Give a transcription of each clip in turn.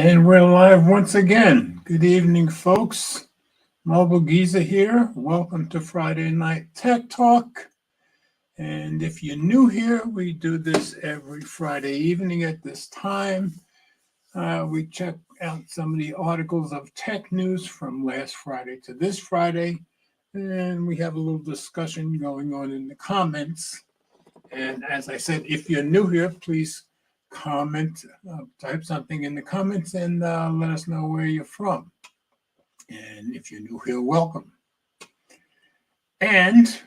And we're live once again. Good evening, folks. MobileGeezer here. Welcome to Friday Night Tech Talk. And if you're new here, we do this every Friday evening at this time. We check out some of the articles of tech news from last Friday to this Friday. And we have a little discussion going on in the comments. And as I said, if you're new here, please comment, type something in the comments and let us know where you're from. And if you're new here, welcome. And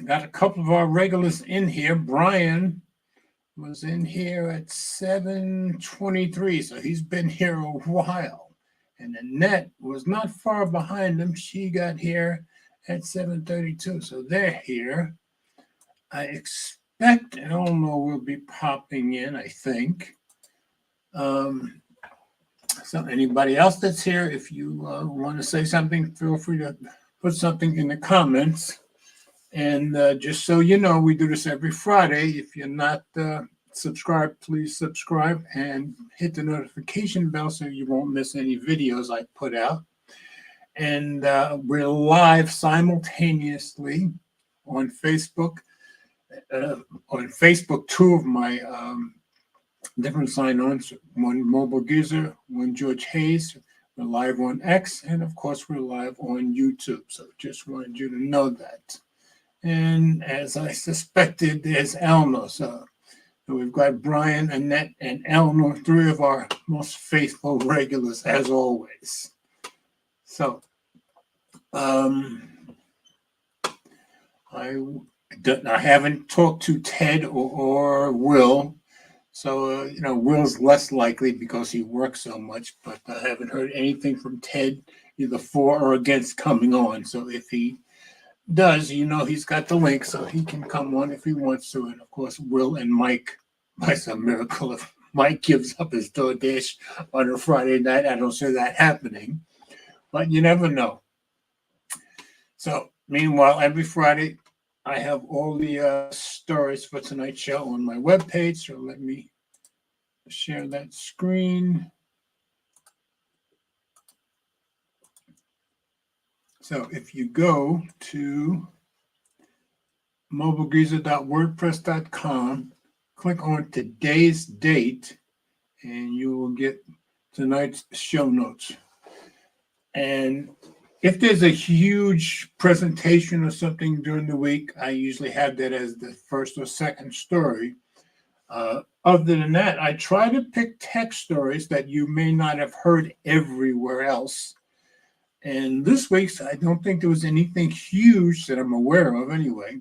got a couple of our regulars in here. Brian was in here at 7:23, so he's been here a while. And Annette was not far behind him. She got here at 7:32, so they're here. I expect Eleanor will be popping in, I think. So anybody else that's here, if you want to say something, feel free to put something in the comments. And just so you know, we do this every Friday. If you're not subscribed, please subscribe and hit the notification bell so you won't miss any videos I put out. And we're live simultaneously on Facebook. On Facebook, two of my different sign-ons, one MobileGeezer, one George Hayes. We're live on X, and of course, we're live on YouTube. So just wanted you to know that. And as I suspected, there's Eleanor. So we've got Brian, Annette, and Eleanor, three of our most faithful regulars, as always. So I haven't talked to Ted or Will, so Will's less likely because he works so much, but I haven't heard anything from Ted either for or against coming on. So if he does, he's got the link, so he can come on if he wants to. And of course, Will and Mike, by some miracle, if Mike gives up his DoorDash on a Friday night, I don't see that happening, but you never know. So meanwhile, every Friday, I have all the stories for tonight's show on my webpage, so let me share that screen. So if you go to mobilegeezer.wordpress.com, click on today's date, and you will get tonight's show notes. And if there's a huge presentation or something during the week, I usually have that as the first or second story. Other than that, I try to pick tech stories that you may not have heard everywhere else. And this week's, I don't think there was anything huge that I'm aware of anyway.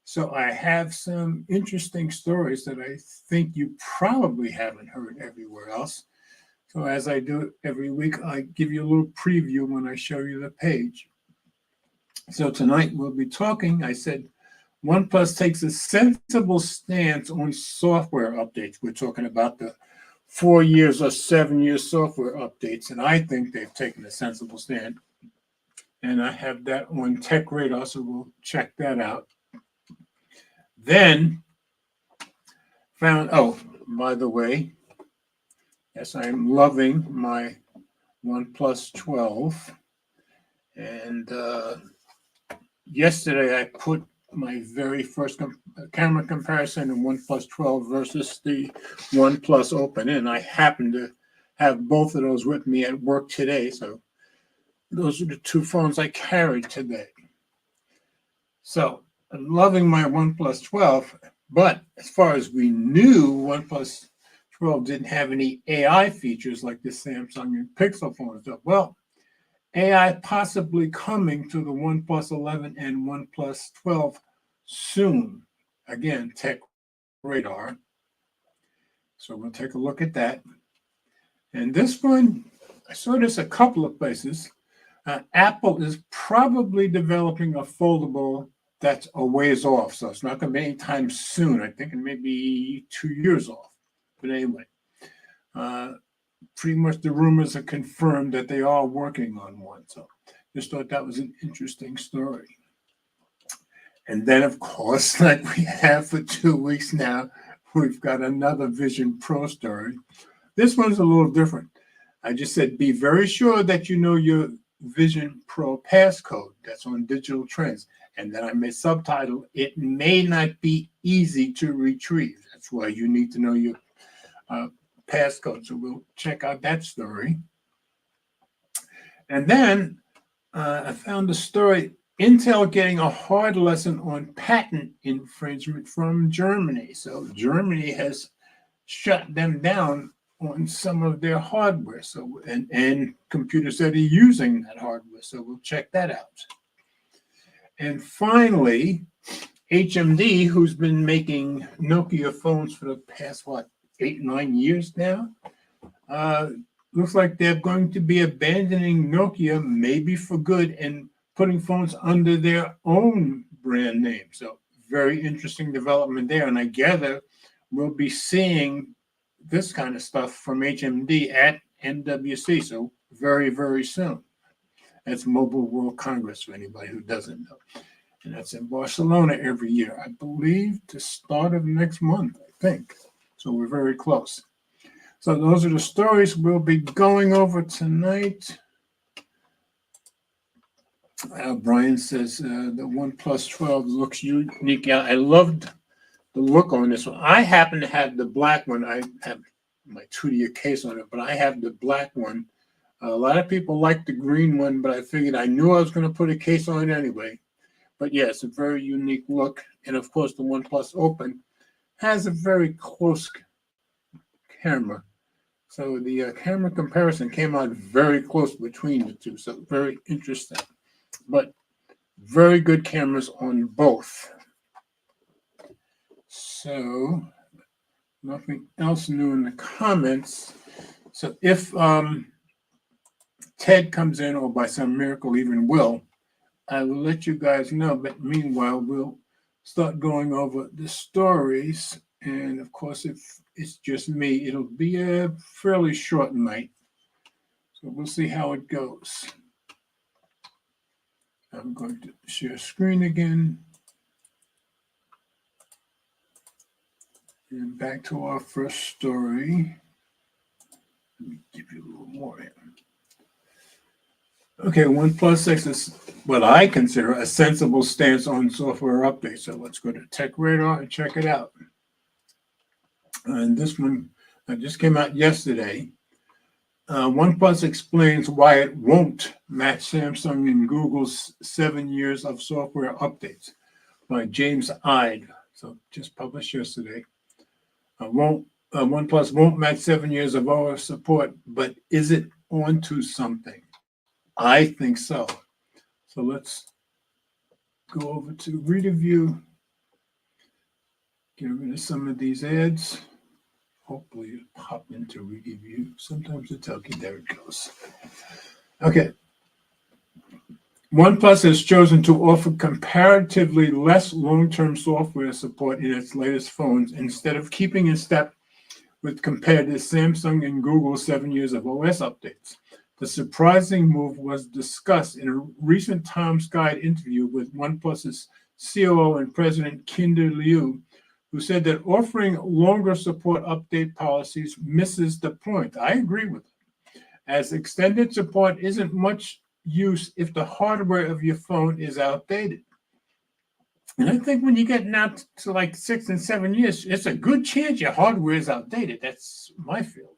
So I have some interesting stories that I think you probably haven't heard everywhere else. So as I do every week, I give you a little preview when I show you the page. So tonight we'll be talking, I said, OnePlus takes a sensible stance on software updates. We're talking about the 4 years or 7 years software updates, and I think they've taken a sensible stand. And I have that on Tech Radar, so we'll check that out. Then found, by the way, yes, I'm loving my OnePlus 12. And yesterday I put my very first camera comparison in OnePlus 12 versus the OnePlus Open. And I happen to have both of those with me at work today. So those are the two phones I carried today. So I'm loving my OnePlus 12. But as far as we knew, OnePlus 12 didn't have any AI features like the Samsung and Pixel phones. Well, AI possibly coming to the OnePlus 11 and OnePlus 12 soon. Again, Tech Radar. So we'll take a look at that. And this one, I saw this a couple of places. Apple is probably developing a foldable that's a ways off. So it's not going to be anytime soon. I think it may be 2 years off. But anyway, pretty much the rumors are confirmed that they are working on one. So just thought that was an interesting story. And then, of course, like we have for 2 weeks now, we've got another Vision Pro story. This one's a little different. I just said, be very sure that you know your Vision Pro passcode. That's on Digital Trends. And then I made subtitle, it may not be easy to retrieve. That's why you need to know your passcode. So we'll check out that story. And then I found a story, Intel getting a hard lesson on patent infringement from Germany. So Germany has shut them down on some of their hardware. So and computers that are using that hardware. So we'll check that out. And finally, HMD, who's been making Nokia phones for the past, 8-9 years now, looks like they're going to be abandoning Nokia, maybe for good, and putting phones under their own brand name. So very interesting development there. And I gather we'll be seeing this kind of stuff from HMD at MWC. So very, very soon. That's Mobile World Congress for anybody who doesn't know. And that's in Barcelona every year, I believe, the start of next month, I think. So we're very close. So those are the stories we'll be going over tonight. Brian says the OnePlus 12 looks unique. Yeah, I loved the look on this one. I happen to have the black one. I have my 2-year case on it, but I have the black one. A lot of people like the green one, but I figured I knew I was going to put a case on it anyway. But yeah, it's a very unique look. And of course, the OnePlus Open has a very close camera. So the camera comparison came out very close between the two. So very interesting. But very good cameras on both. So nothing else new in the comments. So if Ted comes in, or by some miracle even Will, I will let you guys know. But meanwhile, we'll start going over the stories. And of course, if it's just me, it'll be a fairly short night. So we'll see how it goes. I'm going to share screen again. And back to our first story. Let me give you a little more here. Okay, OnePlus X is what I consider a sensible stance on software updates. So let's go to TechRadar and check it out. And this one just came out yesterday. OnePlus explains why it won't match Samsung and Google's 7 years of software updates by James Ide. So just published yesterday. OnePlus won't match 7 years of OS support, but is it onto something? I think so. So let's go over to Review. Get rid of some of these ads. Hopefully it pop into Review. Sometimes it's okay. There it goes. Okay. OnePlus has chosen to offer comparatively less long-term software support in its latest phones instead of keeping in step with competitors Samsung and Google's 7 years of OS updates. The surprising move was discussed in a recent Times Guide interview with OnePlus's COO and president Kinder Liu, who said that offering longer support update policies misses the point. I agree with him, as extended support isn't much use if the hardware of your phone is outdated. And I think when you get now to like 6 and 7 years, it's a good chance your hardware is outdated. That's my feeling.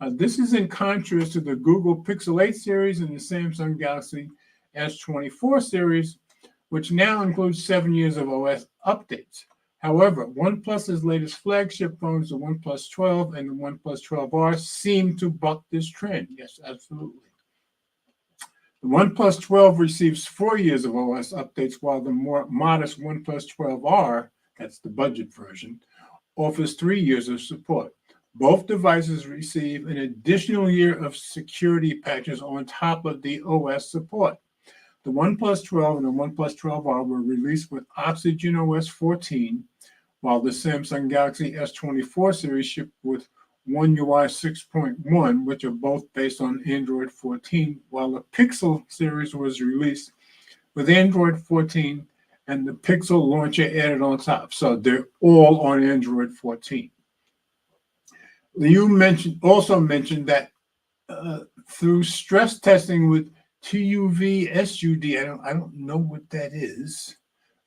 This is in contrast to the Google Pixel 8 series and the Samsung Galaxy S24 series, which now includes 7 years of OS updates. However, OnePlus's latest flagship phones, the OnePlus 12 and the OnePlus 12R, seem to buck this trend. Yes, absolutely. The OnePlus 12 receives 4 years of OS updates, while the more modest OnePlus 12R, that's the budget version, offers 3 years of support. Both devices receive an additional year of security patches on top of the OS support. The OnePlus 12 and the OnePlus 12R were released with Oxygen OS 14, while the Samsung Galaxy S24 series shipped with One UI 6.1, which are both based on Android 14, while the Pixel series was released with Android 14 and the Pixel launcher added on top. So they're all on Android 14. You also mentioned that through stress testing with TUV SUD, I don't know what that is,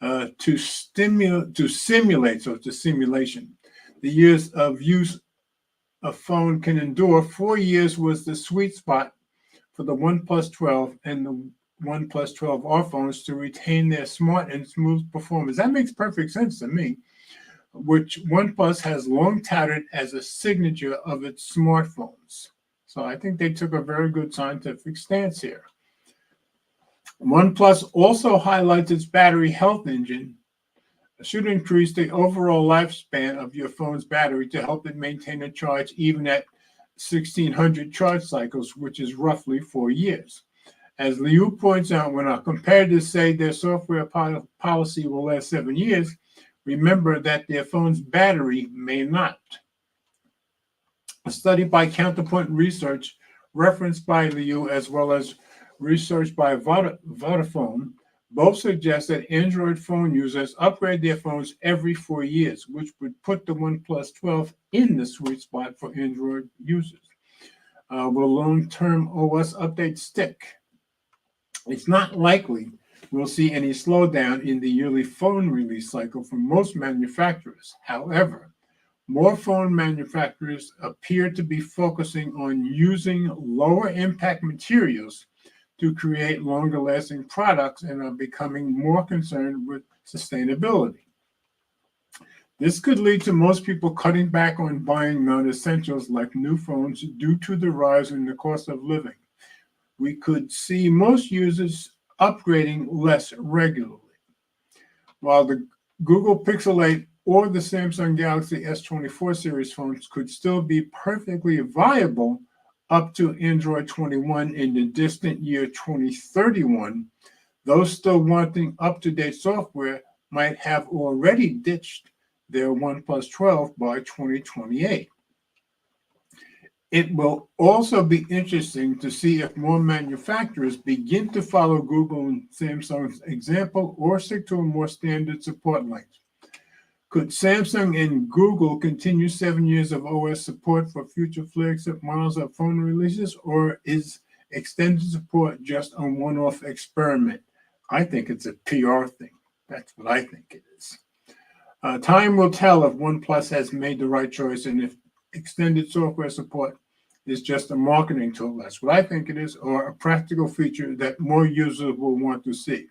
to simulate, so it's a simulation. The years of use a phone can endure. 4 years was the sweet spot for the OnePlus 12 and the OnePlus 12R phones to retain their smart and smooth performance. That makes perfect sense to me, which OnePlus has long touted as a signature of its smartphones. So I think they took a very good scientific stance here. OnePlus also highlights its battery health engine should increase the overall lifespan of your phone's battery to help it maintain a charge even at 1,600 charge cycles, which is roughly 4 years. As Liu points out, when our competitors say their software policy will last 7 years, remember that their phone's battery may not. A study by Counterpoint Research, referenced by Liu, as well as research by Vodafone, both suggest that Android phone users upgrade their phones every 4 years, which would put the OnePlus 12 in the sweet spot for Android users. Will long-term OS updates stick? It's not likely we'll see any slowdown in the yearly phone release cycle from most manufacturers. However, more phone manufacturers appear to be focusing on using lower impact materials to create longer lasting products and are becoming more concerned with sustainability. This could lead to most people cutting back on buying non-essentials like new phones due to the rise in the cost of living. We could see most users upgrading less regularly. While the Google Pixel 8 or the Samsung Galaxy S24 series phones could still be perfectly viable up to Android 21 in the distant year 2031, those still wanting up-to-date software might have already ditched their OnePlus 12 by 2028. It will also be interesting to see if more manufacturers begin to follow Google and Samsung's example or stick to a more standard support length. Could Samsung and Google continue 7 years of OS support for future flagship models of phone releases, or is extended support just a one-off experiment? I think it's a PR thing. That's what I think it is. Time will tell if OnePlus has made the right choice and if extended software support is just a marketing tool. That's what I think it is, or a practical feature that more users will want to see.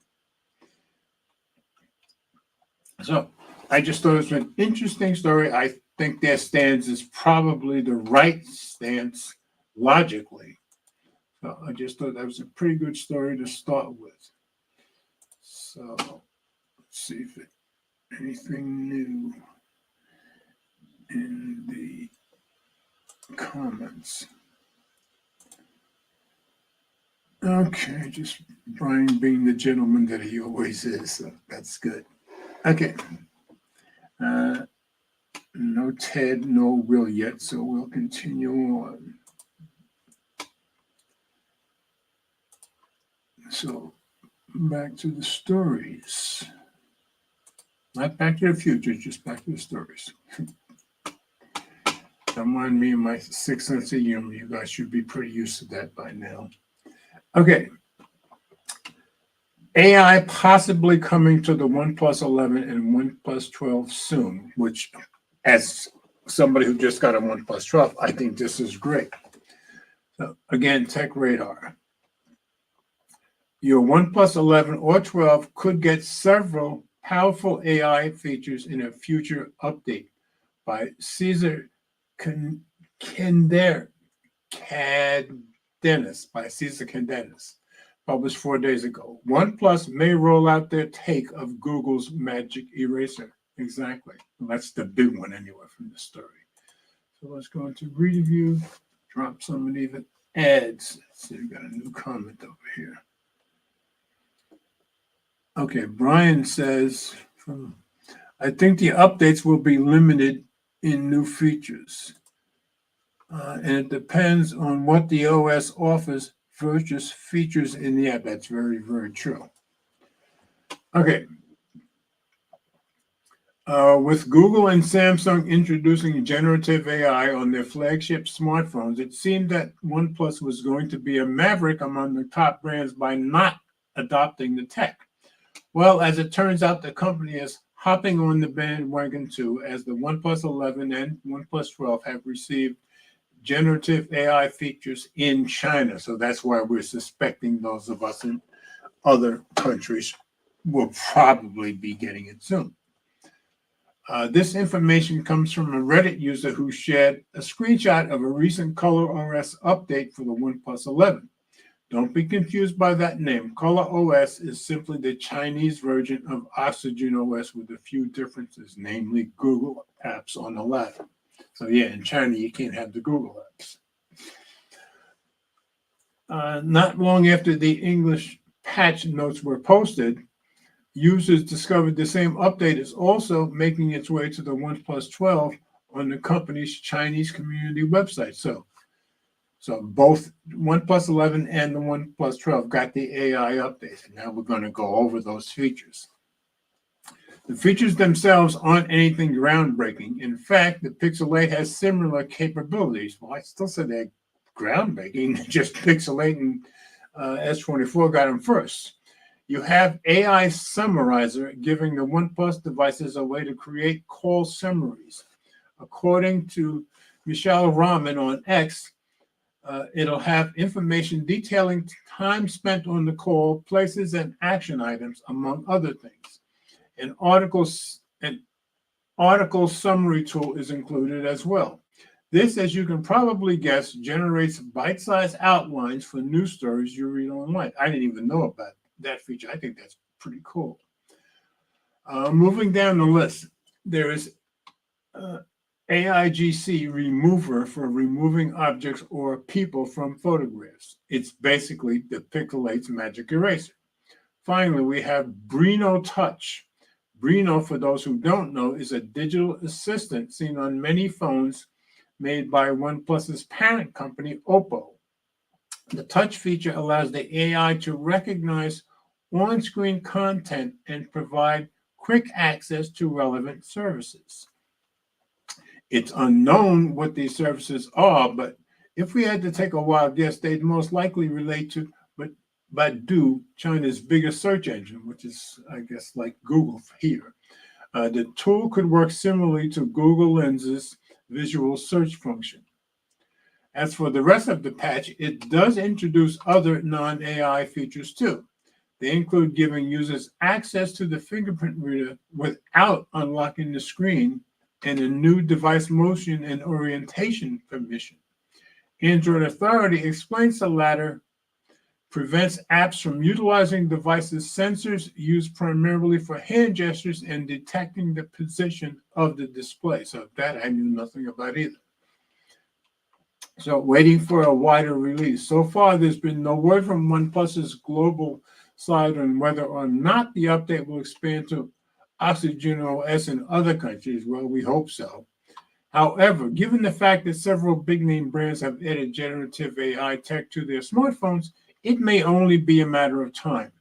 So I just thought it was an interesting story. I think their stance is probably the right stance logically. So I just thought that was a pretty good story to start with. So let's see if anything new in the comments. Okay, just Brian being the gentleman that he always is. So that's good. Okay. No Ted, no Will yet, so we'll continue on. So back to the stories. Not Back to the Future, just back to the stories. Don't mind me and my sixth sense of humor. You guys should be pretty used to that by now. Okay. AI possibly coming to the OnePlus 11 and OnePlus 12 soon, which, as somebody who just got a OnePlus 12, I think this is great. So again, Tech Radar. Your OnePlus 11 or 12 could get several powerful AI features in a future update by Caesar Cardenas, published 4 days ago. OnePlus may roll out their take of Google's Magic Eraser. Exactly. Well, that's the big one anyway from the story. So let's go into review, drop some of these ads. Let's see, we got a new comment over here. Okay, Brian says, I think the updates will be limited in new features. And it depends on what the OS offers versus features in the app. That's very, very true. Okay. With Google and Samsung introducing generative AI on their flagship smartphones, it seemed that OnePlus was going to be a maverick among the top brands by not adopting the tech. Well, as it turns out, the company is hopping on the bandwagon too, as the OnePlus 11 and OnePlus 12 have received generative AI features in China. So that's why we're suspecting those of us in other countries will probably be getting it soon. This information comes from a Reddit user who shared a screenshot of a recent ColorOS update for the OnePlus 11. Don't be confused by that name. ColorOS is simply the Chinese version of OxygenOS with a few differences, namely Google apps on the latter. So yeah, in China, you can't have the Google apps. Not long after the English patch notes were posted, users discovered the same update is also making its way to the OnePlus 12 on the company's Chinese community website. So both OnePlus 11 and the OnePlus 12 got the AI update, and now we're going to go over those features. The features themselves aren't anything groundbreaking. In fact, the Pixel 8 has similar capabilities. Well, I still say they're groundbreaking, just Pixel 8 and S24 got them first. You have AI Summarizer giving the OnePlus devices a way to create call summaries. According to Michelle Rahman on X, it'll have information detailing time spent on the call, places, and action items, among other things. An article summary tool is included as well. This, as you can probably guess, generates bite-sized outlines for news stories you read online. I didn't even know about that feature. I think that's pretty cool. Moving down the list, there is AIGC remover for removing objects or people from photographs. It's basically the Pixel 8's magic eraser. Finally, we have Brino Touch. Brino, for those who don't know, is a digital assistant seen on many phones made by OnePlus's parent company, Oppo. The touch feature allows the AI to recognize on-screen content and provide quick access to relevant services. It's unknown what these services are, but if we had to take a wild guess, they'd most likely relate to Baidu, China's biggest search engine, which is, I guess, like Google here. The tool could work similarly to Google Lens's visual search function. As for the rest of the patch, it does introduce other non-AI features too. They include giving users access to the fingerprint reader without unlocking the screen and a new device motion and orientation permission. Android Authority explains the latter prevents apps from utilizing devices' sensors used primarily for hand gestures and detecting the position of the display. So that I knew nothing about either. So waiting for a wider release. So far, there's been no word from OnePlus's global side on whether or not the update will expand to OxygenOS in other countries. Well, we hope so. However, given the fact that several big-name brands have added generative AI tech to their smartphones, it may only be a matter of time.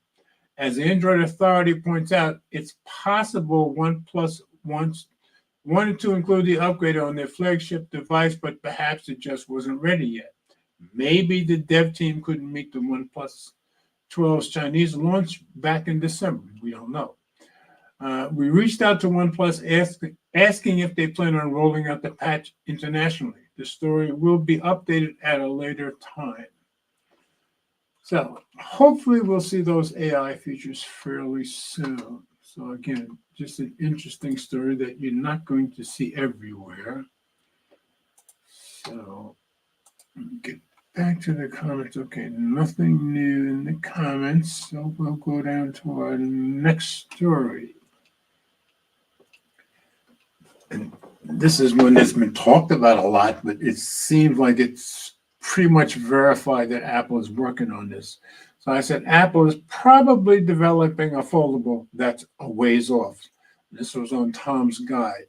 As Android Authority points out, it's possible OnePlus wanted to include the upgrade on their flagship device, but perhaps it just wasn't ready yet. Maybe the dev team couldn't meet the OnePlus 12's Chinese launch back in December. We don't know. We reached out to OnePlus asking if they plan on rolling out the patch internationally. The story will be updated at a later time. So hopefully we'll see those AI features fairly soon. So again, just an interesting story that you're not going to see everywhere. So get back to the comments. Okay, nothing new in the comments. So we'll go down to our next story. And this is one that's been talked about a lot, but it seems like it's pretty much verified that Apple is working on this. So I said, Apple is probably developing a foldable that's a ways off. This was on Tom's Guide.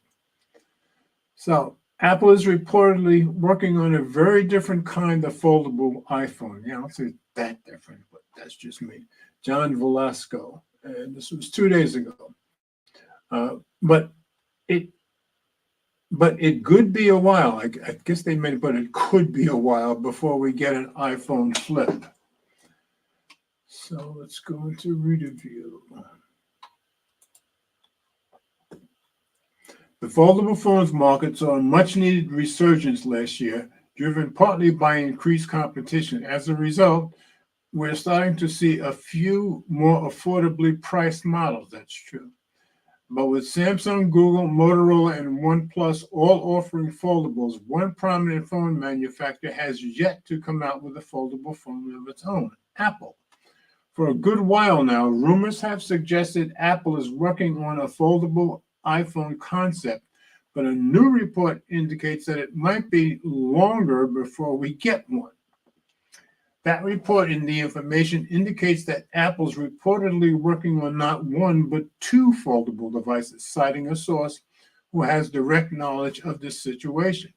So Apple is reportedly working on a very different kind of foldable iPhone. Yeah, I don't say that different, but that's just me. John Velasco, and this was 2 days ago. But But it could be a while. I guess they meant, but it could be a while before we get an iPhone flip. So let's go into review. The foldable phones market saw a much-needed resurgence last year, driven partly by increased competition. As a result, we're starting to see a few more affordably priced models. That's true. But with Samsung, Google, Motorola, and OnePlus all offering foldables, one prominent phone manufacturer has yet to come out with a foldable phone of its own, Apple. For a good while now, rumors have suggested Apple is working on a foldable iPhone concept, but a new report indicates that it might be longer before we get one. That report in the information indicates that Apple's reportedly working on not one, but two foldable devices, citing a source who has direct knowledge of this situation.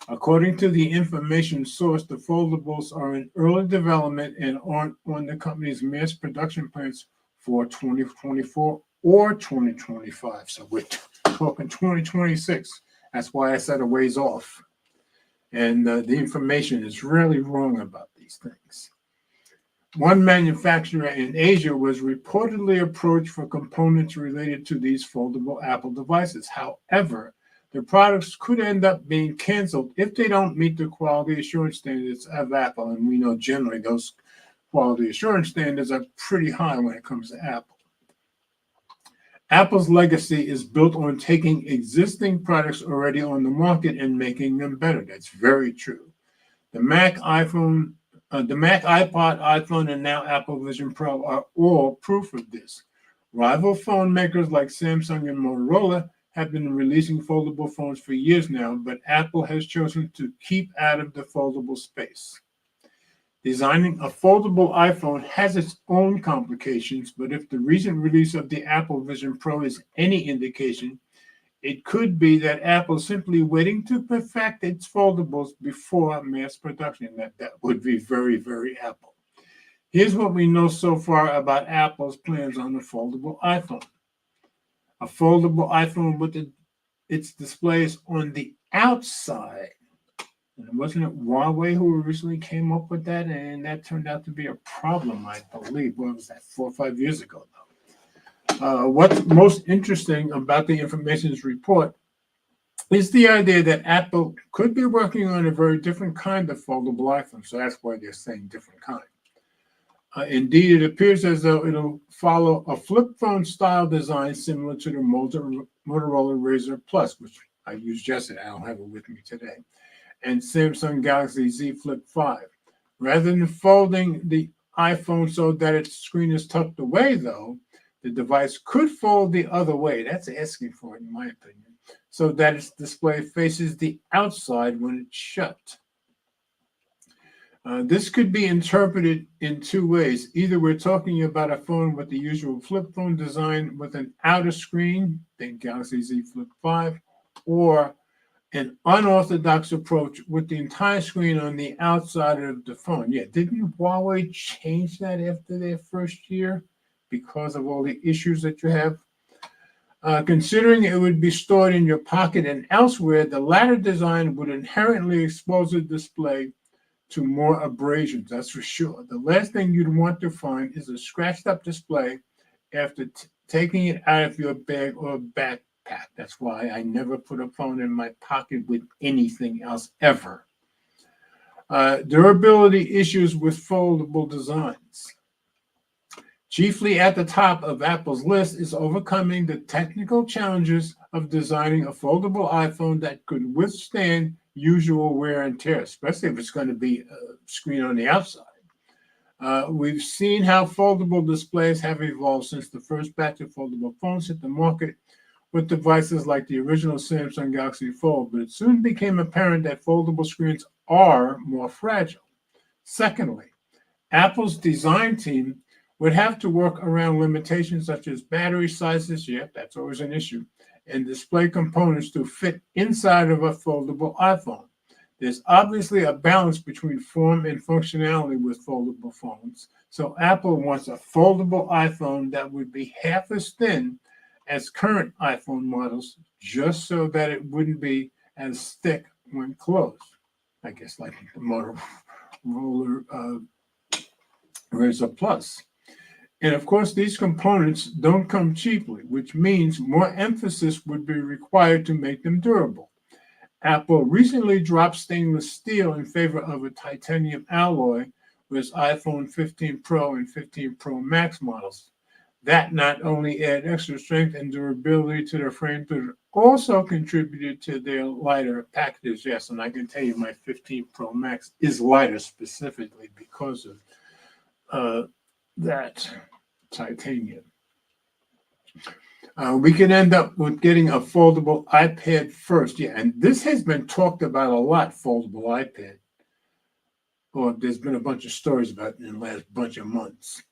According to the information source, the foldables are in early development and aren't on the company's mass production plans for 2024 or 2025. So we're talking 2026. That's why I said a ways off. And the information is really wrong about these things. One manufacturer in Asia was reportedly approached for components related to these foldable Apple devices. However, the products could end up being canceled if they don't meet the quality assurance standards of Apple. And we know generally those quality assurance standards are pretty high when it comes to Apple. Apple's legacy is built on taking existing products already on the market and making them better. That's very true. The Mac, iPod, iPhone, and now Apple Vision Pro are all proof of this. Rival phone makers like Samsung and Motorola have been releasing foldable phones for years now, but Apple has chosen to keep out of the foldable space. Designing a foldable iPhone has its own complications, but if the recent release of the Apple Vision Pro is any indication, it could be that Apple is simply waiting to perfect its foldables before mass production. That would be very, very Apple. Here's what we know so far about Apple's plans on the foldable iPhone. A foldable iPhone with its displays on the outside. And wasn't it Huawei who originally came up with that? And that turned out to be a problem, I believe. What was that, 4 or 5 years ago, though? What's most interesting about the information's report is the idea that Apple could be working on a very different kind of foldable iPhone. So that's why they're saying different kind. Indeed, it appears as though it'll follow a flip phone style design similar to the Motorola Razr Plus, which I used yesterday. I don't have it with me today. And Samsung Galaxy Z Flip 5. Rather than folding the iPhone so that its screen is tucked away, though, the device could fold the other way. That's asking for it, in my opinion, so that its display faces the outside when it's shut. This could be interpreted in two ways. Either we're talking about a phone with the usual flip phone design with an outer screen, think Galaxy Z Flip 5, or an unorthodox approach with the entire screen on the outside of the phone. Yeah, didn't Huawei change that after their first year because of all the issues that you have? Considering it would be stored in your pocket and elsewhere, the latter design would inherently expose the display to more abrasions, that's for sure. The last thing you'd want to find is a scratched up display after taking it out of your bag or backpack. That's why I never put a phone in my pocket with anything else ever. Durability issues with foldable designs. Chiefly at the top of Apple's list is overcoming the technical challenges of designing a foldable iPhone that could withstand usual wear and tear, especially if it's going to be a screen on the outside. We've seen how foldable displays have evolved since the first batch of foldable phones hit the market with devices like the original Samsung Galaxy Fold, but it soon became apparent that foldable screens are more fragile. Secondly, Apple's design team would have to work around limitations such as battery sizes, yep, that's always an issue, and display components to fit inside of a foldable iPhone. There's obviously a balance between form and functionality with foldable phones. So Apple wants a foldable iPhone that would be half as thin as current iPhone models, just so that it wouldn't be as thick when closed. I guess like the Motorola Razr Plus. And of course, these components don't come cheaply, which means more emphasis would be required to make them durable. Apple recently dropped stainless steel in favor of a titanium alloy with its iPhone 15 Pro and 15 Pro Max models. That not only added extra strength and durability to their frame, but it also contributed to their lighter packages. Yes, and I can tell you my 15 Pro Max is lighter specifically because of that titanium. We could end up with getting a foldable iPad first. Yeah, and this has been talked about a lot, foldable iPad. Or there's been a bunch of stories about it in the last bunch of months.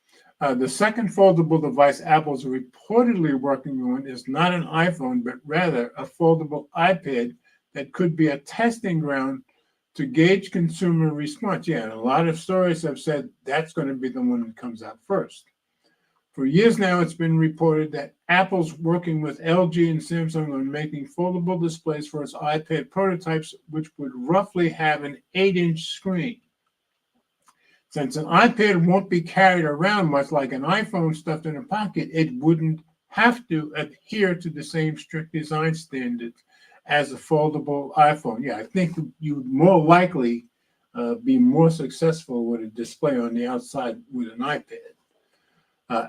The second foldable device Apple's reportedly working on is not an iPhone, but rather a foldable iPad that could be a testing ground to gauge consumer response. Yeah, and a lot of stories have said that's going to be the one that comes out first. For years now, it's been reported that Apple's working with LG and Samsung on making foldable displays for its iPad prototypes, which would roughly have an 8-inch screen. Since an iPad won't be carried around much like an iPhone stuffed in a pocket, it wouldn't have to adhere to the same strict design standards as a foldable iPhone. Yeah, I think you'd more likely be more successful with a display on the outside with an iPad.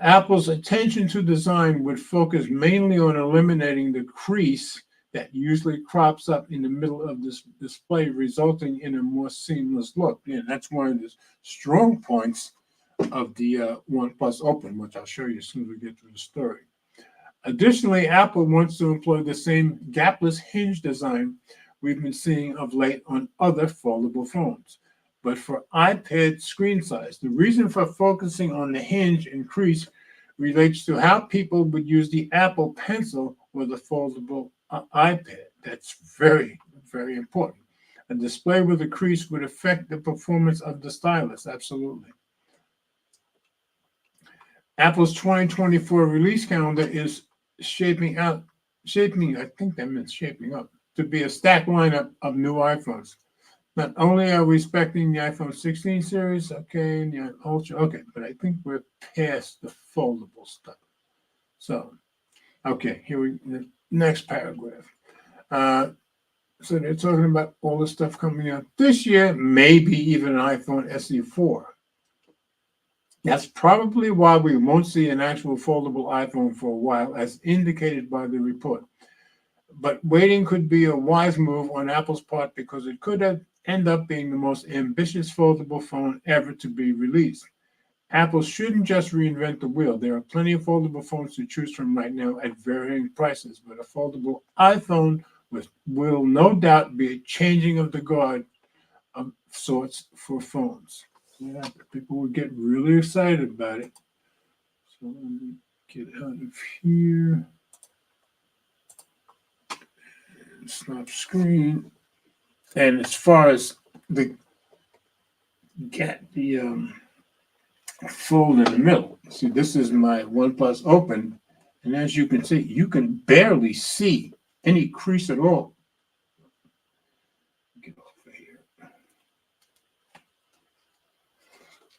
Apple's attention to design would focus mainly on eliminating the crease that usually crops up in the middle of this display, resulting in a more seamless look. Yeah, that's one of the strong points of the OnePlus Open, which I'll show you as soon as we get to the story. Additionally, Apple wants to employ the same gapless hinge design we've been seeing of late on other foldable phones, but for iPad screen size. The reason for focusing on the hinge and crease relates to how people would use the Apple Pencil with a foldable iPad. That's very, very important. A display with a crease would affect the performance of the stylus, absolutely. Apple's 2024 release calendar is shaping up to be a stacked lineup of new iPhones. Not only are we expecting the iPhone 16 series, okay, and the Ultra, okay, but I think we're past the foldable stuff. So, okay, the next paragraph. So they're talking about all the stuff coming out this year, maybe even an iPhone SE4. That's probably why we won't see an actual foldable iPhone for a while, as indicated by the report. But waiting could be a wise move on Apple's part because it could end up being the most ambitious foldable phone ever to be released. Apple shouldn't just reinvent the wheel. There are plenty of foldable phones to choose from right now at varying prices, but a foldable iPhone will no doubt be a changing of the guard of sorts for phones. Yeah, people would get really excited about it. So let me get out of here. And stop screen. And as far as the fold in the middle, see, this is my OnePlus Open, and as you can see, you can barely see any crease at all. Get over here.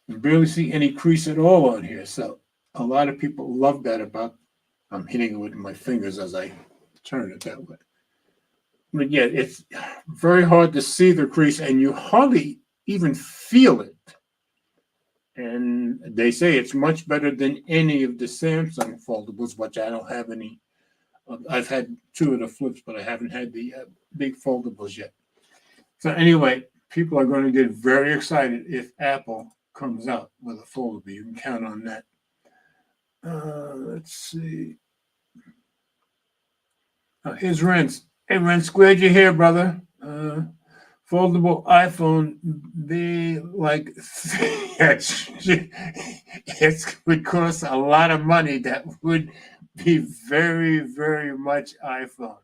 You barely see any crease at all on here. So a lot of people love that about. I'm hitting it with my fingers as I turn it that way. But yeah, it's very hard to see the crease, and you hardly even feel it. And they say it's much better than any of the Samsung foldables, which I don't have any. I've had two of the flips, but I haven't had the big foldables yet. So anyway, people are going to get very excited if Apple comes out with a foldable. You can count on that. Let's see. Here's Renz. Hey, Renz, glad you're here, brother. Foldable iPhone, they like it would cost a lot of money. That would be very, very much iPhone.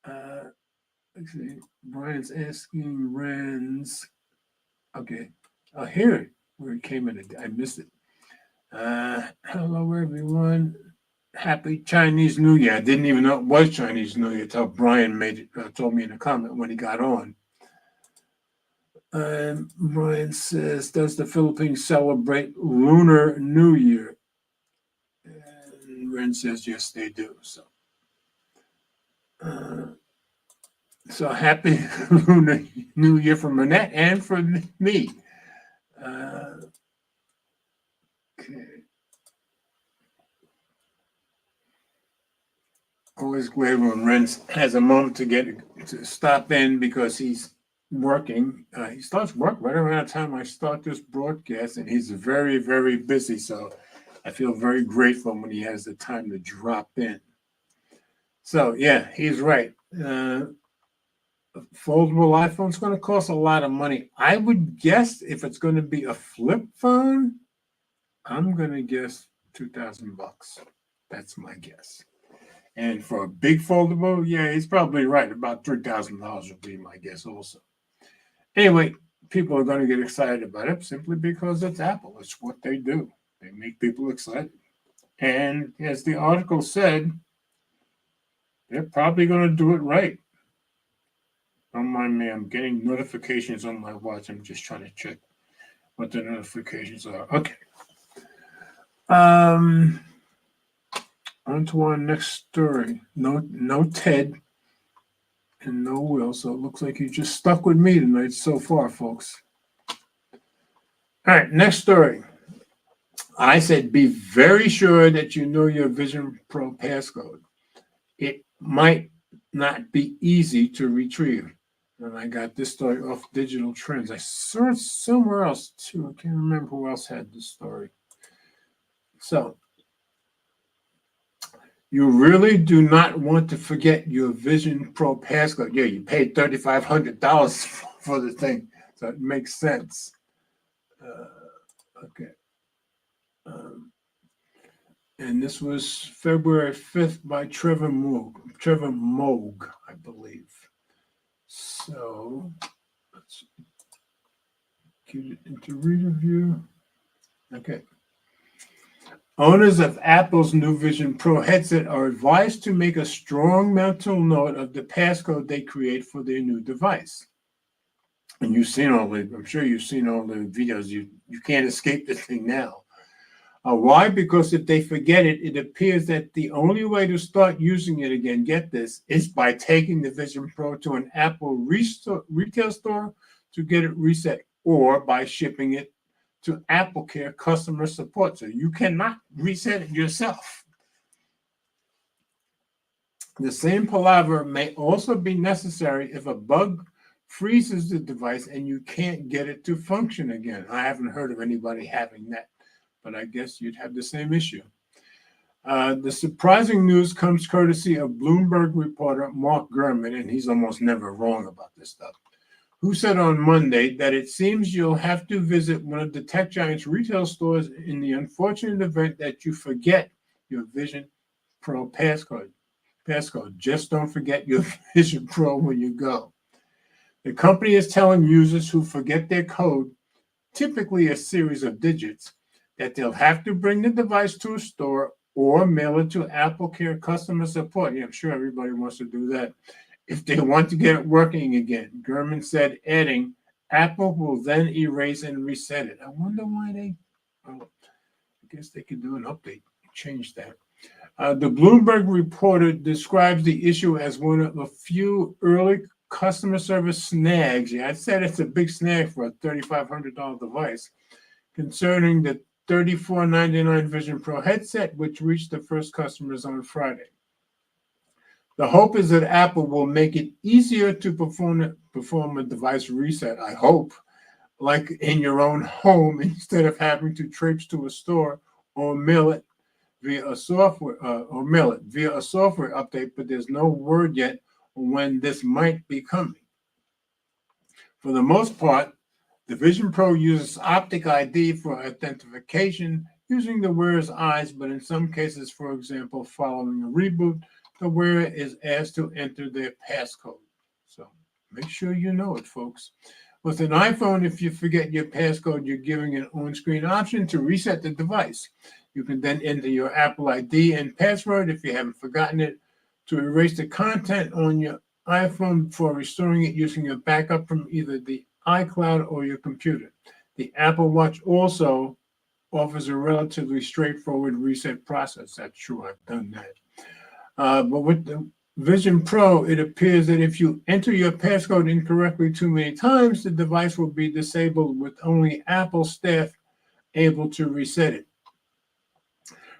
Let's see. Brian's asking Renz. Okay, I'll hear it where it came in. I missed it. Hello, everyone. Happy Chinese New Year. I didn't even know it was Chinese New Year until Brian told me in a comment when he got on. Brian says, does the Philippines celebrate Lunar New Year? And Ren says, yes, they do. So happy Lunar New Year from Annette and from me. Okay. Always glad when Ren has a moment to stop in because he's working. He starts work right around the time I start this broadcast, and he's very, very busy. So I feel very grateful when he has the time to drop in. So yeah, he's right. A foldable iPhone is going to cost a lot of money. I would guess if it's going to be a flip phone, I'm going to guess $2,000. That's my guess. And for a big foldable, yeah, he's probably right. About $3,000 would be my guess also. Anyway, people are going to get excited about it simply because it's Apple. It's what they do. They make people excited. And as the article said, they're probably going to do it right. Don't mind me, I'm getting notifications on my watch. I'm just trying to check what the notifications are. Okay. On to our next story. No Ted and no Will, so it looks like you just stuck with me tonight so far, folks. All right, next story. I said be very sure that you know your Vision Pro passcode. It might not be easy to retrieve. And I got this story off Digital Trends. I saw it somewhere else too. I can't remember who else had this story. So, you really do not want to forget your Vision Pro passcode. Yeah, you paid $3,500 for the thing, so it makes sense. Okay. And this was February 5th by Trevor Moog, I believe. So let's get it into reader view. Okay. Owners of Apple's new Vision Pro headset are advised to make a strong mental note of the passcode they create for their new device. And I'm sure you've seen all the videos. You can't escape this thing now. Why? Because if they forget it, it appears that the only way to start using it again, get this, is by taking the Vision Pro to an Apple retail store to get it reset, or by shipping it to AppleCare customer support. So you cannot reset it yourself. The same palaver may also be necessary if a bug freezes the device and you can't get it to function again. I haven't heard of anybody having that, but I guess you'd have the same issue. The surprising news comes courtesy of Bloomberg reporter Mark Gurman, and he's almost never wrong about this stuff, who said on Monday that it seems you'll have to visit one of the tech giant's retail stores in the unfortunate event that you forget your Vision Pro passcode. Just don't forget your Vision Pro when you go. The company is telling users who forget their code, typically a series of digits, that they'll have to bring the device to a store or mail it to AppleCare customer support. Yeah, I'm sure everybody wants to do that if they want to get it working again. Gurman said, adding, Apple will then erase and reset it. I wonder why I guess they could do an update, change that. The Bloomberg reporter describes the issue as one of a few early customer service snags. Yeah, I said it's a big snag for a $3,500 device, concerning the $34.99 Vision Pro headset, which reached the first customers on Friday. The hope is that Apple will make it easier to perform a device reset, I hope, like in your own home, instead of having to traipse to a store or mail it via a software update, but there's no word yet on when this might be coming. For the most part, the Vision Pro uses optic ID for authentication using the wearer's eyes, but in some cases, for example, following a reboot, the wearer is asked to enter their passcode. So make sure you know it, folks. With an iPhone, if you forget your passcode, you're giving an on-screen option to reset the device. You can then enter your Apple ID and password if you haven't forgotten it to erase the content on your iPhone before restoring it using a backup from either the iCloud or your computer. The Apple Watch also offers a relatively straightforward reset process. That's true, I've done that. But with the Vision Pro, it appears that if you enter your passcode incorrectly too many times, the device will be disabled with only Apple staff able to reset it.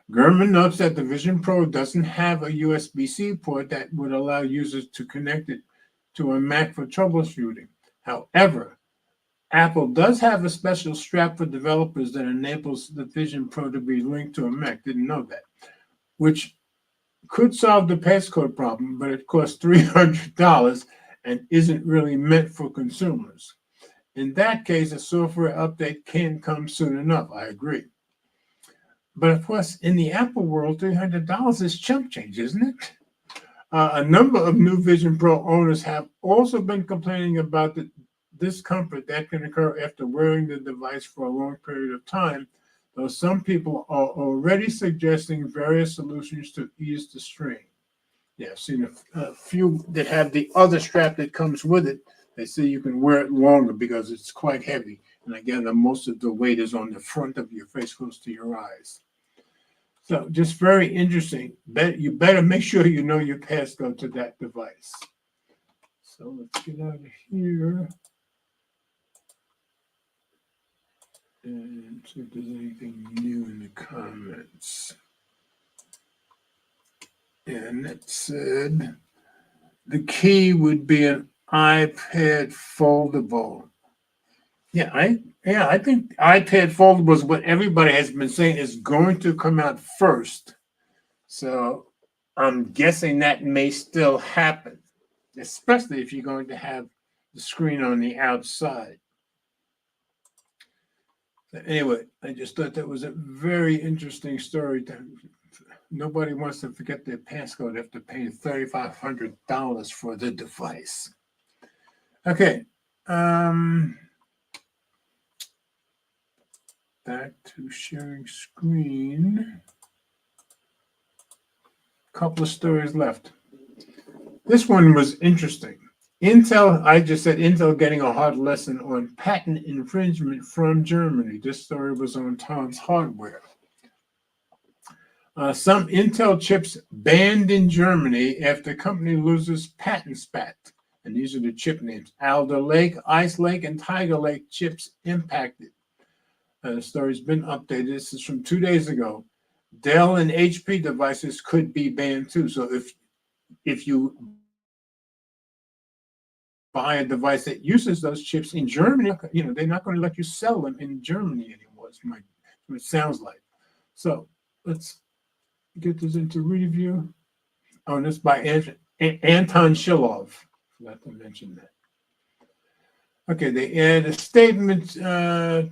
Gurman notes that the Vision Pro doesn't have a USB-C port that would allow users to connect it to a Mac for troubleshooting. However, Apple does have a special strap for developers that enables the Vision Pro to be linked to a Mac. Didn't know that. Which could solve the passcode problem, but it costs $300 and isn't really meant for consumers. In that case, a software update can come soon enough. I agree. But of course, in the Apple world, $300 is chump change, isn't it? A number of new Vision Pro owners have also been complaining about the discomfort that can occur after wearing the device for a long period of time, though some people are already suggesting various solutions to ease the strain. Yeah, I've seen a few that have the other strap that comes with it. They say you can wear it longer because it's quite heavy. And again, most of the weight is on the front of your face, close to your eyes. So just very interesting. You better make sure you know your passcode to that device. So let's get out of here and see if there's anything new in the comments. And it said the key would be an iPad foldable. Yeah, I think iPad foldable is what everybody has been saying is going to come out first. So I'm guessing that may still happen, especially if you're going to have the screen on the outside. But anyway, I just thought that was a very interesting story. Nobody wants to forget their passcode after paying $3,500 for the device. Okay. Back to sharing screen. Couple of stories left. This one was interesting. I just said Intel getting a hard lesson on patent infringement from Germany. This story was on Tom's Hardware. Some Intel chips banned in Germany after company loses patent spat. And these are the chip names. Alder Lake, Ice Lake, and Tiger Lake chips impacted. The story's been updated. This is from 2 days ago. Dell and HP devices could be banned too. So if you buy a device that uses those chips in Germany, they're not going to let you sell them in Germany anymore. It's what it sounds like. So let's get this into review. Oh, and it's by Anton Shilov. Forgot to mention that. Okay, they add a statement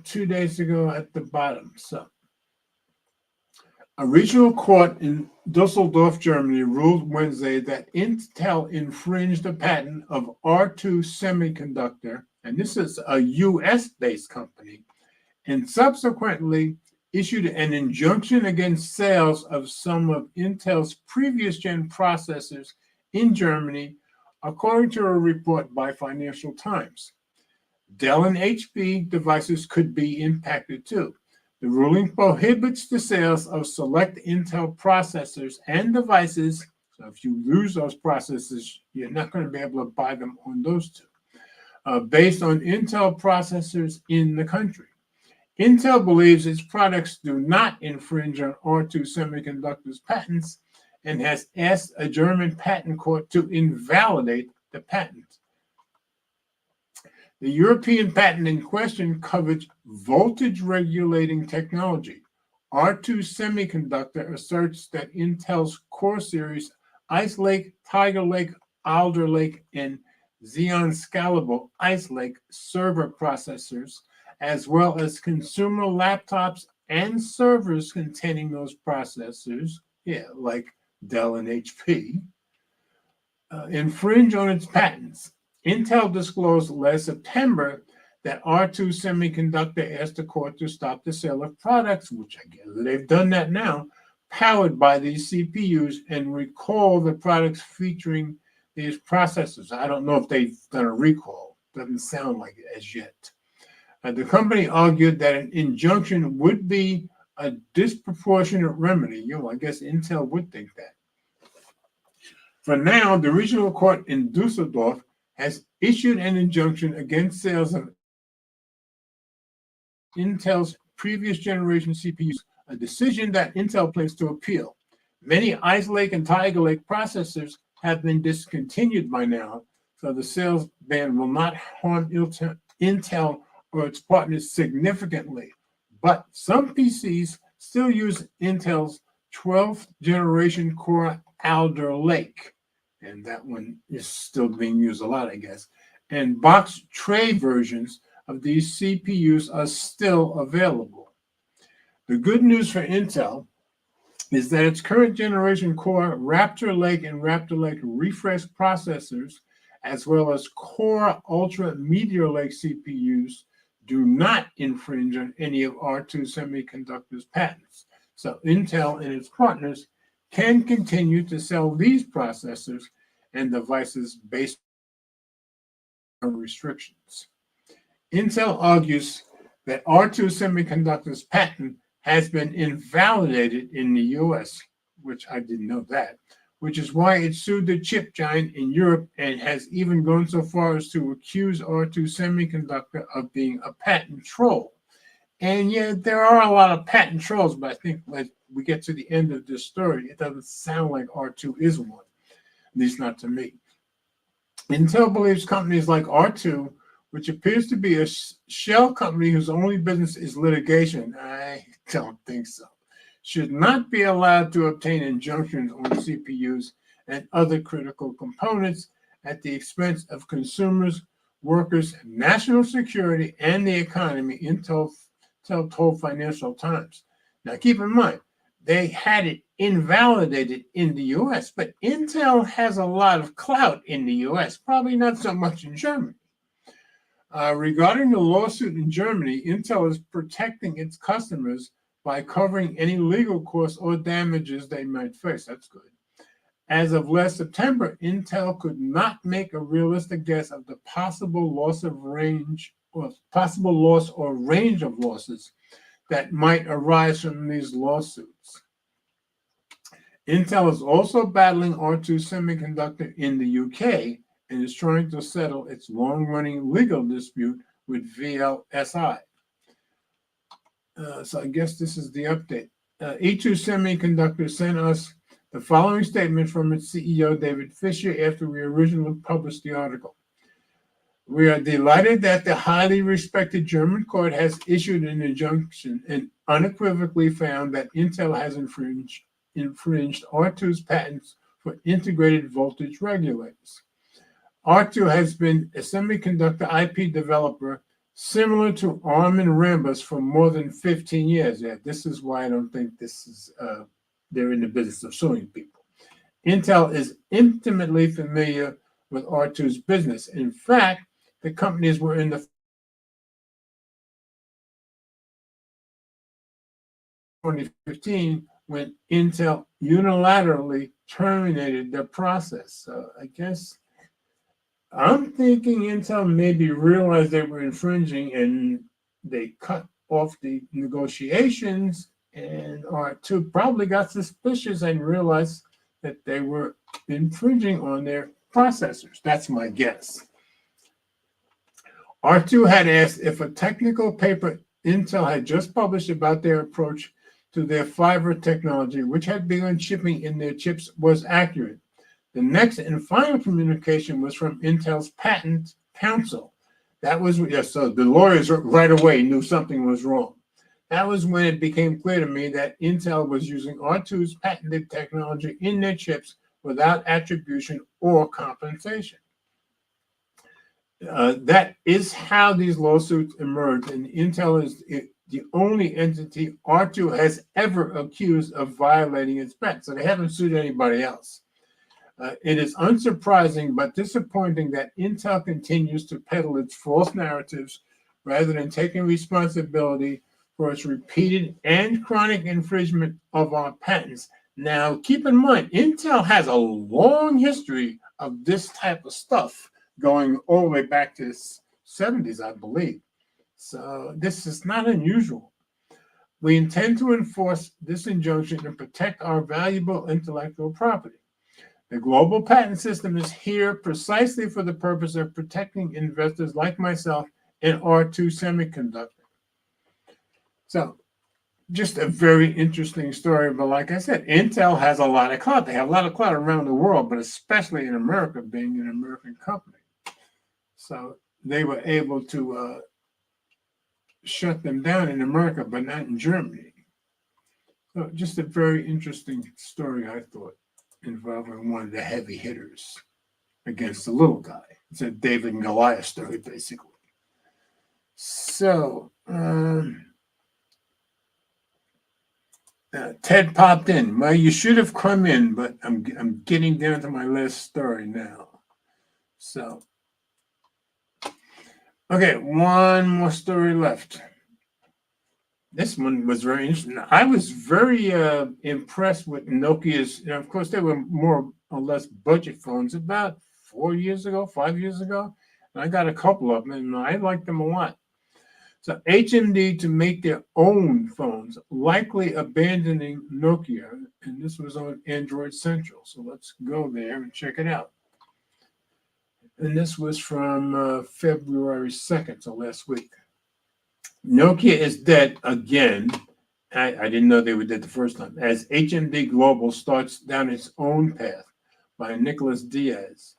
2 days ago at the bottom. So, a regional court in Dusseldorf, Germany, ruled Wednesday that Intel infringed a patent of R2 Semiconductor, and this is a U.S.-based company, and subsequently issued an injunction against sales of some of Intel's previous-gen processors in Germany, according to a report by Financial Times. Dell and HP devices could be impacted too. The ruling prohibits the sales of select Intel processors and devices. So if you lose those processors, you're not going to be able to buy them on those two, based on Intel processors in the country. Intel believes its products do not infringe on R2 Semiconductor's patents and has asked a German patent court to invalidate the patent. The European patent in question covered voltage regulating technology. R2 Semiconductor asserts that Intel's Core Series, Ice Lake, Tiger Lake, Alder Lake, and Xeon Scalable Ice Lake server processors, as well as consumer laptops and servers containing those processors, like Dell and HP, infringe on its patents. Intel disclosed last September that R2 Semiconductor asked the court to stop the sale of products, which I guess they've done that now, powered by these CPUs, and recall the products featuring these processors. I don't know if they've done a recall. Doesn't sound like it as yet. The company argued that an injunction would be a disproportionate remedy. I guess Intel would think that. For now, the regional court in Dusseldorf has issued an injunction against sales of Intel's previous generation CPUs, a decision that Intel plans to appeal. Many Ice Lake and Tiger Lake processors have been discontinued by now, so the sales ban will not harm Intel or its partners significantly. But some PCs still use Intel's 12th generation Core Alder Lake, and that one is still being used a lot, I guess. And box tray versions of these CPUs are still available. The good news for Intel is that its current generation Core Raptor Lake and Raptor Lake Refresh processors, as well as Core Ultra Meteor Lake CPUs, do not infringe on any of R2 Semiconductor's patents. So Intel and its partners can continue to sell these processors and devices based on restrictions. Intel argues that R2 Semiconductor's patent has been invalidated in the US, which I didn't know that, which is why it sued the chip giant in Europe and has even gone so far as to accuse R2 Semiconductor of being a patent troll. And yeah, there are a lot of patent trolls, but I think when we get to the end of this story, it doesn't sound like R2 is one, at least not to me. Intel believes companies like R2, which appears to be a shell company whose only business is litigation, I don't think so, should not be allowed to obtain injunctions on CPUs and other critical components at the expense of consumers, workers, national security, and the economy, Intel told Financial Times. Now, keep in mind, they had it invalidated in the US, but Intel has a lot of clout in the US, probably not so much in Germany. Regarding the lawsuit in Germany, Intel is protecting its customers by covering any legal costs or damages they might face. That's good. As of last September, Intel could not make a realistic guess of the possible loss or range of losses that might arise from these lawsuits. Intel is also battling R2 Semiconductor in the UK and is trying to settle its long-running legal dispute with VLSI. So I guess this is the update. E2 Semiconductor sent us the following statement from its CEO, David Fisher, after we originally published the article. We are delighted that the highly respected German court has issued an injunction and unequivocally found that Intel has infringed R2's patents for integrated voltage regulators. R2 has been a semiconductor IP developer similar to ARM and Rambus for more than 15 years. Yeah, this is why I don't think this is, they're in the business of suing people. Intel is intimately familiar with R2's business. In fact, the companies were in the 2015 when Intel unilaterally terminated the process. So I guess I'm thinking Intel maybe realized they were infringing and they cut off the negotiations, and R2 probably got suspicious and realized that they were infringing on their processors. That's my guess. R2 had asked if a technical paper Intel had just published about their approach to their fiber technology, which had begun shipping in their chips, was accurate. The next and final communication was from Intel's patent counsel. That was, so the lawyers right away knew something was wrong. That was when it became clear to me that Intel was using R2's patented technology in their chips without attribution or compensation. That is how these lawsuits emerged, and Intel is the only entity R2 has ever accused of violating its patents. So they haven't sued anybody else. It is unsurprising but disappointing that Intel continues to peddle its false narratives rather than taking responsibility for its repeated and chronic infringement of our patents. Now, keep in mind, Intel has a long history of this type of stuff going all the way back to the 70s, I believe. So this is not unusual. We intend to enforce this injunction and protect our valuable intellectual property. The global patent system is here precisely for the purpose of protecting investors like myself in R2 Semiconductor. So, just a very interesting story. But like I said, Intel has a lot of clout. They have a lot of clout around the world, but especially in America, being an American company. So they were able to shut them down in America, but not in Germany. So just a very interesting story, I thought, involving one of the heavy hitters against the little guy. It's a David and Goliath story, basically. So Ted popped in. Well, you should have come in, but I'm getting down to my last story now. So, okay, one more story left. This one was very interesting. I was very impressed with Nokia's. You know, of course, they were more or less budget phones about 5 years ago. And I got a couple of them, and I liked them a lot. So HMD to make their own phones, likely abandoning Nokia. And this was on Android Central. So let's go there and check it out. And this was from February 2nd, so last week. Nokia is dead again. I didn't know they were dead the first time. As HMD Global starts down its own path by Nicholas Diaz.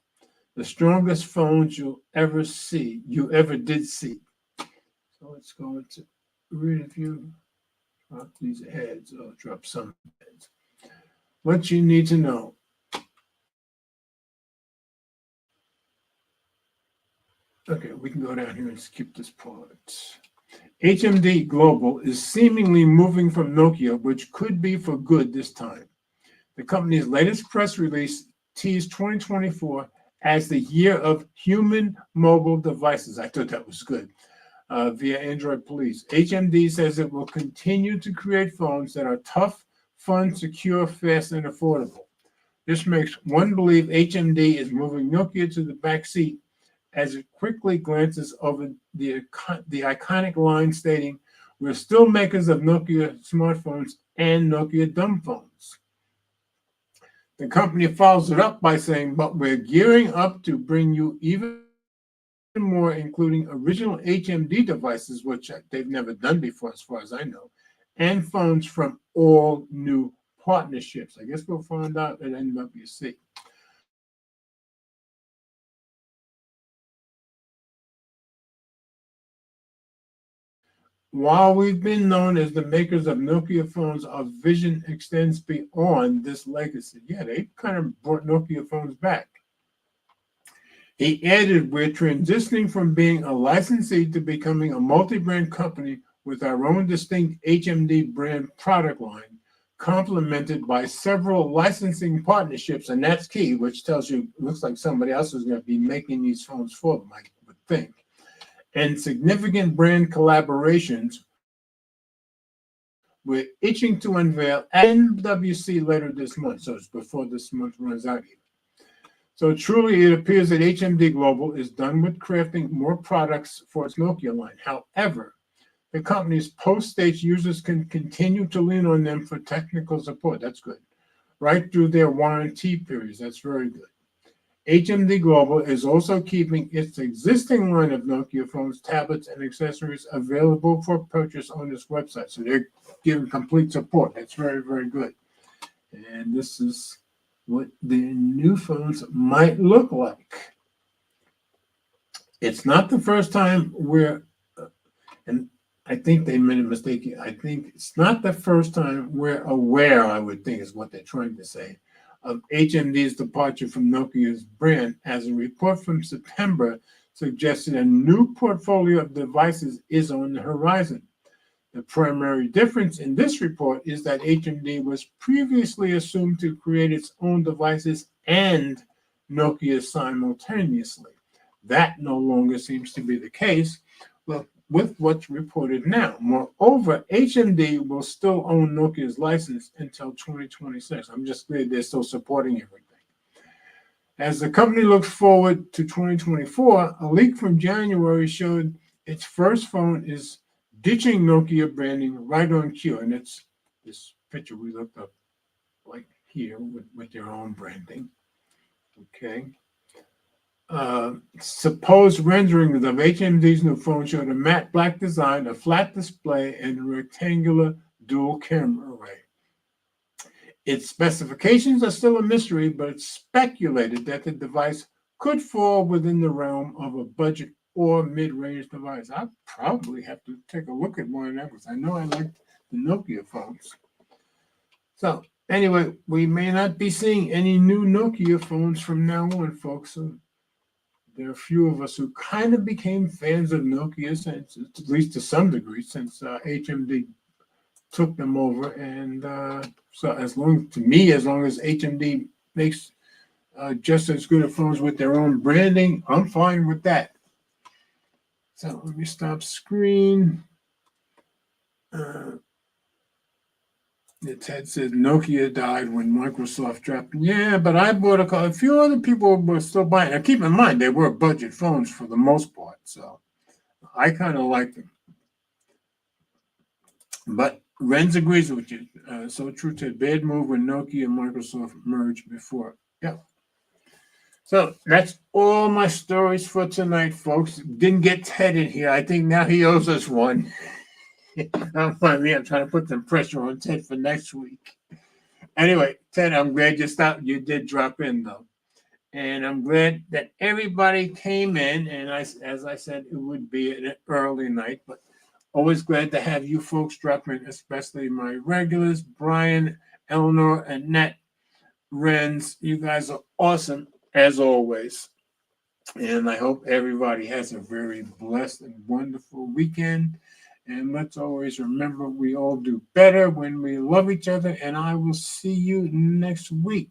The strongest phones you ever did see. So let's go into read a few. Drop these ads. I'll drop some ads. What you need to know. Okay, we can go down here and skip this part. HMD Global is seemingly moving from Nokia, which could be for good this time. The company's latest press release teased 2024 as the year of human mobile devices. I thought that was good. Via Android Police. HMD says it will continue to create phones that are tough, fun, secure, fast, and affordable. This makes one believe HMD is moving Nokia to the back seat as it quickly glances over the iconic line stating, "We're still makers of Nokia smartphones and Nokia dumb phones." The company follows it up by saying, "But we're gearing up to bring you even more, including original HMD devices," which they've never done before, as far as I know, "and phones from all new partnerships." I guess we'll find out at NWC. While we've been known as the makers of Nokia phones, our vision extends beyond this legacy. Yeah, they kind of brought Nokia phones back. He added, "We're transitioning from being a licensee to becoming a multi-brand company with our own distinct HMD brand product line, complemented by several licensing partnerships," and that's key, which tells you it looks like somebody else is going to be making these phones for them, I would think, "and significant brand collaborations we're itching to unveil at NWC later this month." So it's before this month runs out. So truly, it appears that HMD Global is done with crafting more products for its Nokia line. However, the company's post states users can continue to lean on them for technical support. That's good. Right through their warranty periods. That's very good. HMD Global is also keeping its existing line of Nokia phones, tablets, and accessories available for purchase on its website. So they're giving complete support. That's very, very good. And this is what the new phones might look like. It's not the first time and I think they made a mistake. I think it's not the first time we're aware, I would think is what they're trying to say, of HMD's departure from Nokia's brand, as a report from September suggested a new portfolio of devices is on the horizon. The primary difference in this report is that HMD was previously assumed to create its own devices and Nokia simultaneously. That no longer seems to be the case. Well, with what's reported now. Moreover, HMD will still own Nokia's license until 2026. I'm just glad they're still supporting everything. As the company looks forward to 2024, a leak from January showed its first phone is ditching Nokia branding right on cue. And it's this picture we looked up like here with their own branding. Okay. Supposed renderings of HMD's new phone showed a matte black design, a flat display, and a rectangular dual camera array. Its specifications are still a mystery, but it's speculated that the device could fall within the realm of a budget or mid-range device. I probably have to take a look at one of them because I know I like the Nokia phones. So anyway, we may not be seeing any new Nokia phones from now on, folks. So there are a few of us who kind of became fans of Nokia, since, at least to some degree, since HMD took them over. And so as long as HMD makes just as good of phones with their own branding, I'm fine with that. So let me stop screen. Ted says Nokia died when Microsoft dropped. Yeah, but I bought a few other people were still buying. Now keep in mind, they were budget phones for the most part. So I kind of like them. But Renz agrees with you. So true, Ted. Bad move when Nokia and Microsoft merged before. Yeah. So that's all my stories for tonight, folks. Didn't get Ted in here. I think now he owes us one. I'm trying to put some pressure on Ted for next week. Anyway, Ted, I'm glad you stopped. You did drop in, though. And I'm glad that everybody came in. And as I said, it would be an early night, but always glad to have you folks drop in, especially my regulars, Brian, Eleanor, Annette, Renz. You guys are awesome, as always. And I hope everybody has a very blessed and wonderful weekend. And let's always remember we all do better when we love each other. And I will see you next week.